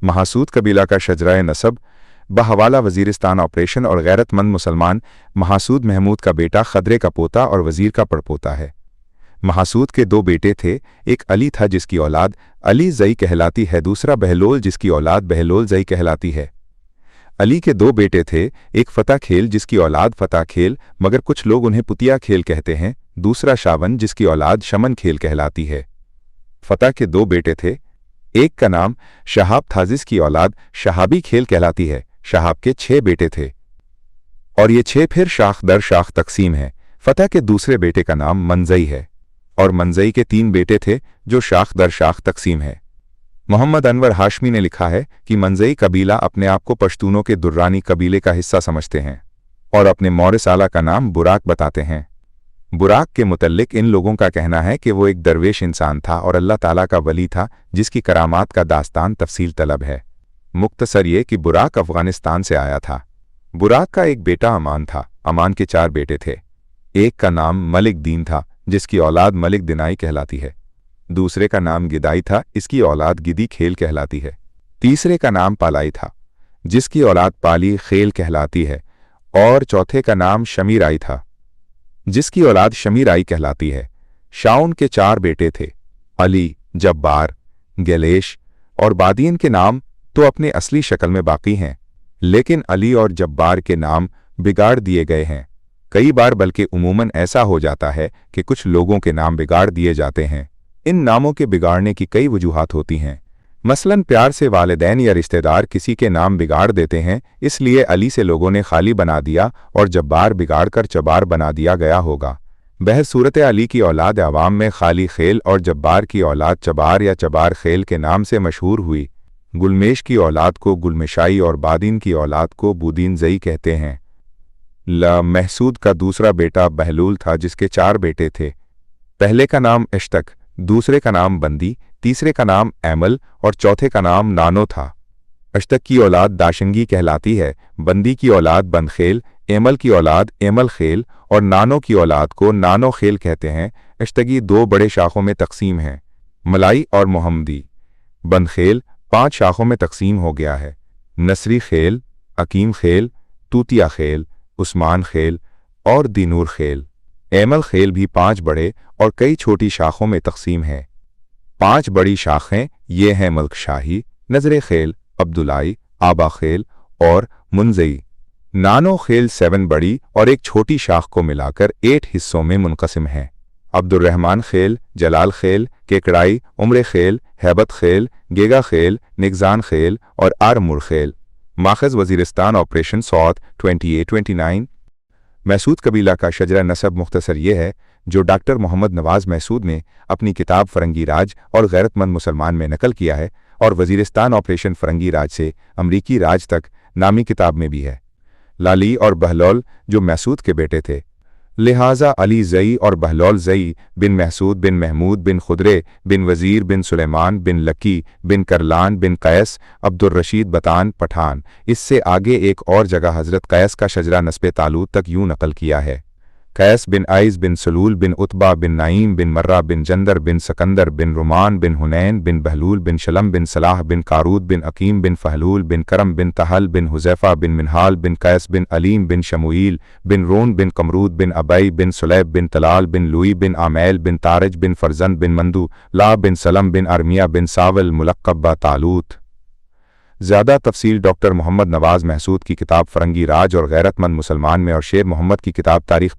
महासूद कबीला का शजरा नसब बहवाला वजीरिस्तान ऑपरेशन और गैरतमंद मुसलमान महासूद महमूद का बेटा खदरे का पोता और वजीर का पड़पोता है। महासूद के दो बेटे थे, एक अली था जिसकी औलाद अली ज़ई कहलाती है, दूसरा बहलोल जिसकी औलाद बहलोल ज़ई कहलाती है। अली के दो बेटे थे, एक फतह खेल जिसकी औलाद फतह खेल मगर कुछ लोग उन्हें पुतिया खेल कहते हैं, दूसरा शावन जिसकी औलाद शमन खेल कहलाती है। फतह के दो बेटे थे, एक का नाम शहाब था जिसकी औलाद शहाबी खेल कहलाती है। शहाब के 6 बेटे थे और ये 6 फिर शाख दर शाख तकसीम है। फतह के दूसरे बेटे का नाम मंजई है और मंजई के 3 बेटे थे जो शाख दर शाख तकसीम है। मोहम्मद अनवर हाशमी ने लिखा है कि मंजई कबीला अपने आप को पश्तूनों के दुर्रानी कबीले का हिस्सा समझते हैं और अपने मौरिस आला का नाम बुराक बताते हैं। बुराक के मुतल्लिक इन लोगों का कहना है कि वो एक दरवेश इंसान था और अल्लाह ताला का वली था जिसकी करामात का दास्तान तफसील तलब है। मुख्तसर ये कि बुराक अफगानिस्तान से आया था। बुराक का एक बेटा अमान था। अमान के 4 बेटे थे, एक का नाम मलिक दीन था जिसकी औलाद मलिक दिनाई कहलाती है, दूसरे का नाम गिदाई था, इसकी औलाद गिदी खेल कहलाती है, तीसरे का नाम पालाई था जिसकी औलाद पाली खेल कहलाती है और चौथे का नाम शमीराई था जिसकी औलाद शमीराई कहलाती है। शाउन के 4 बेटे थे, अली, जब्बार, गलेश और बादीन के नाम तो अपने असली शक्ल में बाकी हैं, लेकिन अली और जब्बार के नाम बिगाड़ दिए गए हैं। कई बार बल्कि उमूमन ऐसा हो जाता है कि कुछ लोगों के नाम बिगाड़ दिए जाते हैं। इन नामों के बिगाड़ने की कई वजूहात होती हैं। मसलन प्यार से वालिदैन या रिश्तेदार किसी के नाम बिगाड़ देते हैं, इसलिए अली से लोगों ने खाली बना दिया और जब्बार बिगाड़ कर चबार बना दिया गया होगा। बहसूरत अली की औलाद अवाम में खाली खेल और जब्बार की औलाद चबार या चबार खेल के नाम से मशहूर हुई। गुलमेश की औलाद को गुलमेशाई और बादीन की औलाद को बूदीन ज़ई कहते हैं। महसूद का दूसरा बेटा बहलूल था जिसके 4 बेटे थे। पहले का नाम इश्तक, दूसरे का नाम बंदी, तीसरे का नाम ऐमल और चौथे का नाम नानो था। इश्तक की औलाद दाशंगी कहलाती है, बंदी की औलाद बंदखेल, ऐमल की औलाद ऐमल खेल और नानो की औलाद को नानो खेल कहते हैं। इश्तगी 2 बड़े शाखों में तकसीम हैं, मलाई और मोहम्मदी। बंदखेल 5 शाखों में तकसीम हो गया है, नसरी खेल, अकीम खेल, तूतिया खेल, उस्मान खेल और दीनूर खेल। ऐमल खेल भी 5 बड़े और कई छोटी शाखों में तकसीम है। 5 बड़ी शाखें ये हैं मल्क शाही, नजर खेल, अब्दुलाई, आबा खेल और मुनजई। नानो खेल 7 बड़ी और एक छोटी शाख को मिलाकर 8 हिस्सों में मुनक़सिम है। अब्दुर्रहमान खेल, जलाल खेल, केकड़ाई, उम्र खेल, हैबत खेल, गेगा खेल, निगजान खेल और आरमुर खेल। माखज़ वजीरिस्तान ऑपरेशन सौत 28-29। महसूद कबीला का शजरा नसब मुख्तसर ये है जो डॉक्टर मोहम्मद नवाज़ महसूद ने अपनी किताब फरंगी राज और गैरतमंद मुसलमान में नकल किया है और वजीरिस्तान ऑपरेशन फरंगी राज से अमरीकी राज तक नामी किताब में भी है। लाली और बहलोल जो महसूद के बेटे थे, लिहाजा अली ज़ई और बहलोल ज़ई बिन महसूद बिन महमूद बिन खुदरे बिन वज़ीर बिन सुलेमान बिन लकी बिन करलान बिन कैस अब्दुर्रशीद बतान पठान। इससे आगे एक और जगह हज़रत कैस का शजरा नस्ब तालूत तक यूँ नकल किया है। कैस बिन आइज़ बिन सलूल बिन उत्बा बिन नाईम बिन मर्रा बिन जंदर बिन सकंदर बिन रुमान बिन हुनैन बिन बहलूल बिन शलम बिन सलाह बिन कारूद बिन अकीम बिन फहलूल बिन करम बिन तहल बिन हुज़ैफ़ा बिन मिनहाल बिन कैस बिन अलीम बिन शमूईल बिन रोन बिन कमरूद बिन अबई बिन सुलैब बिन तलाल बिन लुई बिन आमैल बिन तारज बिन फरजंद बिन मंदू ला बिन सलम बिन अरमिया बिन सावल मुलक्कब बा तालूत। ज़्यादा तफसील डॉक्टर मोहम्मद नवाज़ महसूद की किताब फरंगी राज और गैरतमंद मुसलमान में और शेर मोहम्मद की किताब तारीख़